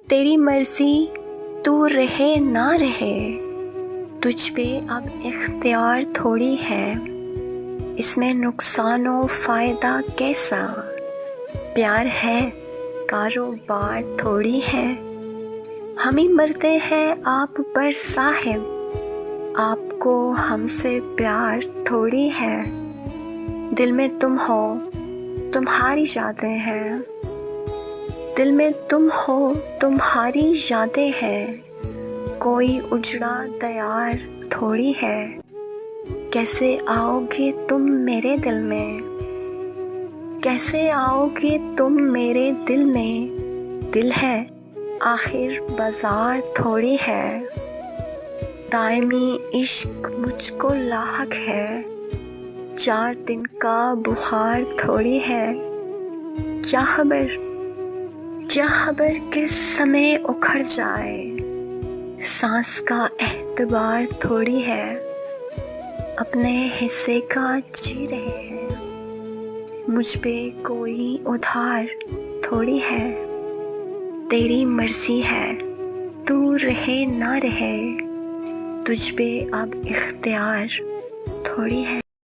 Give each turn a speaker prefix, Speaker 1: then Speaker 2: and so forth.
Speaker 1: तेरी मर्जी तू रहे ना रहे, तुझ पे अब इख्तियार थोड़ी है। इसमें नुकसान व फ़ायदा कैसा, प्यार है कारोबार थोड़ी है। हम ही मरते हैं आप पर साहिब, आपको हमसे प्यार थोड़ी है। दिल में तुम हो तुम्हारी यादें हैं, दिल में तुम हो तुम्हारी यादें हैं। कोई उजड़ा दयार थोड़ी है, कैसे आओगे तुम मेरे दिल में, कैसे आओगे तुम मेरे दिल में। दिल है आखिर बाजार थोड़ी है, दायमी इश्क मुझको लाहक है। 4 दिन का बुखार थोड़ी है, क्या खबर किस समय उखड़ जाए। सांस का एतबार थोड़ी है, अपने हिस्से का जी रहे हैं। मुझ पे कोई उधार थोड़ी है, तेरी मर्जी है तू रहे ना रहे, तुझ पे अब इख्तियार थोड़ी है।